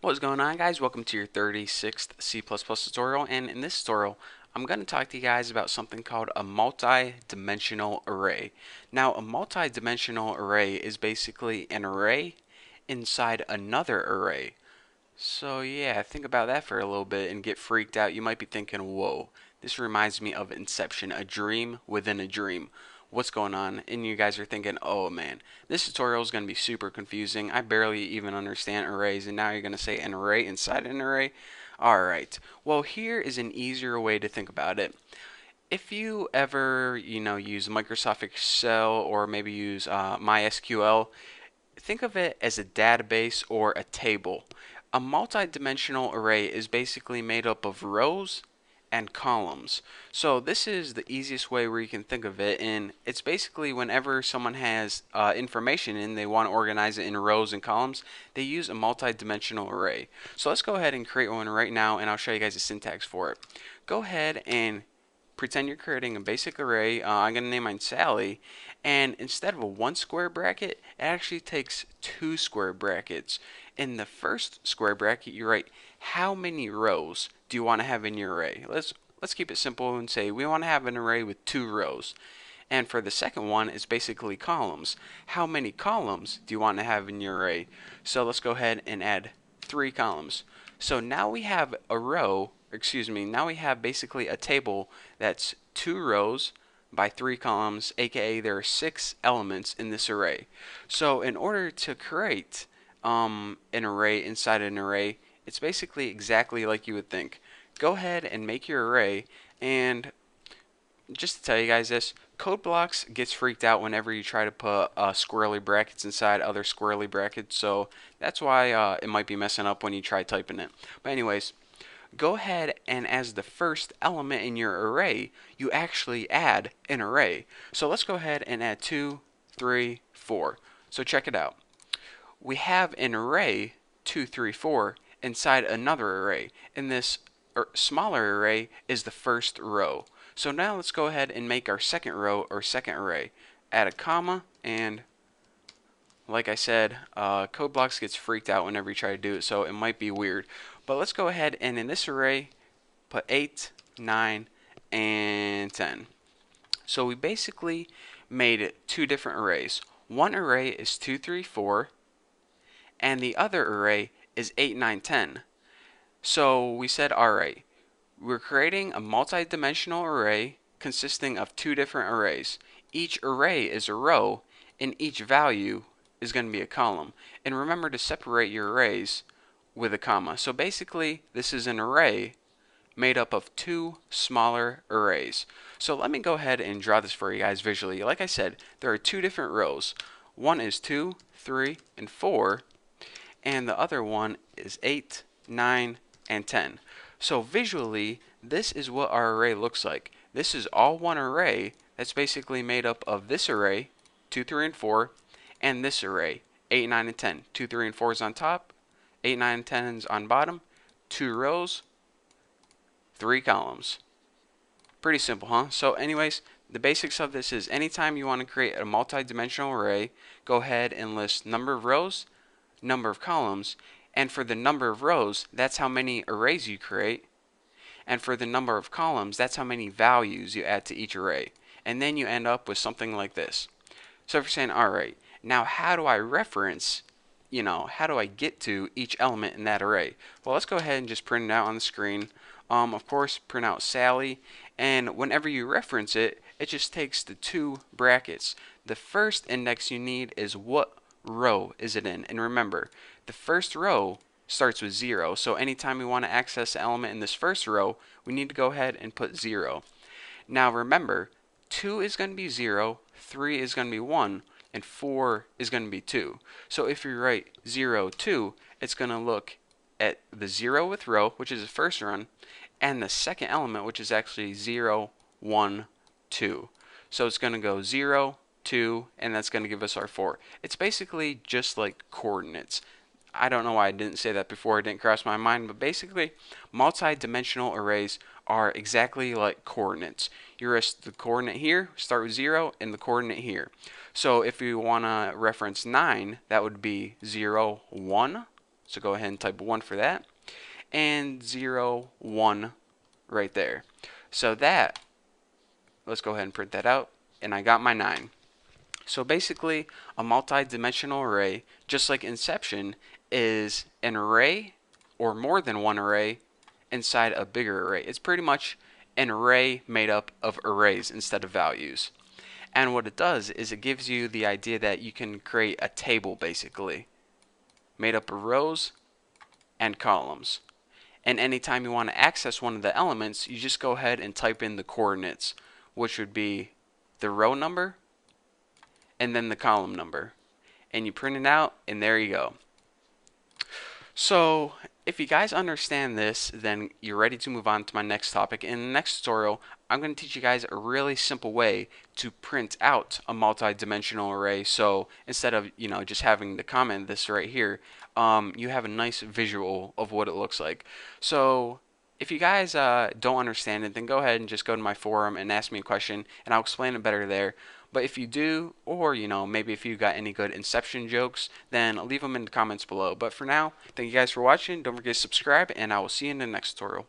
What's going on, guys? Welcome to your 36th C++ tutorial, and in this tutorial I'm going to talk to you guys about something called a multi-dimensional array. Now, a multi-dimensional array is basically an array inside another array. So yeah, think about that for a little bit and get freaked out. You might be thinking, whoa, this reminds me of Inception, a dream within a dream. What's going on? And you guys are thinking, oh man, this tutorial is going to be super confusing. I barely even understand arrays, and now you're going to say an array inside an array? Alright, well, here is an easier way to think about it. If you ever, use Microsoft Excel or maybe use MySQL, think of it as a database or a table. A multi-dimensional array is basically made up of rows and columns. So this is the easiest way where you can think of it, and it's basically whenever someone has information and they want to organize it in rows and columns, they use a multi-dimensional array. So let's go ahead and create one right now, and I'll show you guys the syntax for it. Go ahead and pretend you're creating a basic array. I'm going to name mine Sally, and instead of a 1 square bracket, it actually takes 2 square brackets. In the first square bracket, you write how many rows do you want to have in your array. Let's keep it simple and say we want to have an array with 2 rows. And for the second one, it's basically columns. How many columns do you want to have in your array? So let's go ahead and add 3 columns. So now we have a row, now we have basically a table that's 2 rows by 3 columns, aka there are 6 elements in this array. So in order to create an array inside an array, it's basically exactly like you would think. Go ahead and make your array, and just to tell you guys this, code blocks gets freaked out whenever you try to put squirrely brackets inside other squirrely brackets, so that's why it might be messing up when you try typing it. But anyways, go ahead and as the first element in your array, you actually add an array. So let's go ahead and add 2, 3, 4. So check it out. We have an array 2, 3, 4 inside another array, and this smaller array is the first row. So now let's go ahead and make our second row or second array. Add a comma, and like I said, code blocks gets freaked out whenever you try to do it, so it might be weird. But let's go ahead and in this array put 8, 9, and 10. So we basically made 2 different arrays. One array is 2, 3, 4, and the other array is 8, 9, 10. So we said, alright, we're creating a multi-dimensional array consisting of 2 different arrays. Each array is a row, and each value is going to be a column. And remember to separate your arrays with a comma. So basically, this is an array made up of 2 smaller arrays. So let me go ahead and draw this for you guys visually. Like I said, there are 2 different rows. One is 2, 3, and 4, and the other one is 8, 9, and 10. So visually, this is what our array looks like. This is all one array that's basically made up of this array, 2, 3, and 4, and this array, 8, 9, and 10. 2, 3, and 4 is on top, 8, 9, and 10 is on bottom, 2 rows, 3 columns. Pretty simple, huh? So anyways, the basics of this is anytime you want to create a multi-dimensional array, go ahead and list number of rows, number of columns, and for the number of rows, that's how many arrays you create, and for the number of columns, that's how many values you add to each array. And then you end up with something like this. So if you're saying, alright, now how do I reference, how do I get to each element in that array? Well, let's go ahead and just print it out on the screen. Of course, print out Sally, and whenever you reference it, it just takes the 2 brackets. The first index you need is what row is it in, and remember, the first row starts with 0, so anytime we want to access the element in this first row, we need to go ahead and put 0. Now remember, 2 is going to be 0, 3 is going to be 1, and 4 is going to be 2. So if you write 0, 2, it's going to look at the 0 with row, which is the first run, and the second element, which is actually 0, 1, 2. So it's going to go 0, 2, and that's going to give us our 4. It's basically just like coordinates. I don't know why I didn't say that before, it didn't cross my mind, but basically multi-dimensional arrays are exactly like coordinates. You rest the coordinate here, start with 0, and the coordinate here. So if you want to reference 9, that would be 0, 1, So go ahead and type 1 for that. And 0, 1 right there. So that, let's go ahead and print that out. And I got my 9. So basically, a multi-dimensional array, just like Inception, is an array or more than one array inside a bigger array. It's pretty much an array made up of arrays instead of values. And what it does is it gives you the idea that you can create a table basically made up of rows and columns. And anytime you want to access one of the elements, you just go ahead and type in the coordinates, which would be the row number and then the column number. And you print it out, and there you go. So if you guys understand this, then you're ready to move on to my next topic. In the next tutorial, I'm going to teach you guys a really simple way to print out a multi-dimensional array. So instead of just having the comment this right here, you have a nice visual of what it looks like. So if you guys don't understand it, then go ahead and just go to my forum and ask me a question, and I'll explain it better there. But if you do, or maybe if you got any good Inception jokes, then leave them in the comments below. But for now, thank you guys for watching. Don't forget to subscribe, and I will see you in the next tutorial.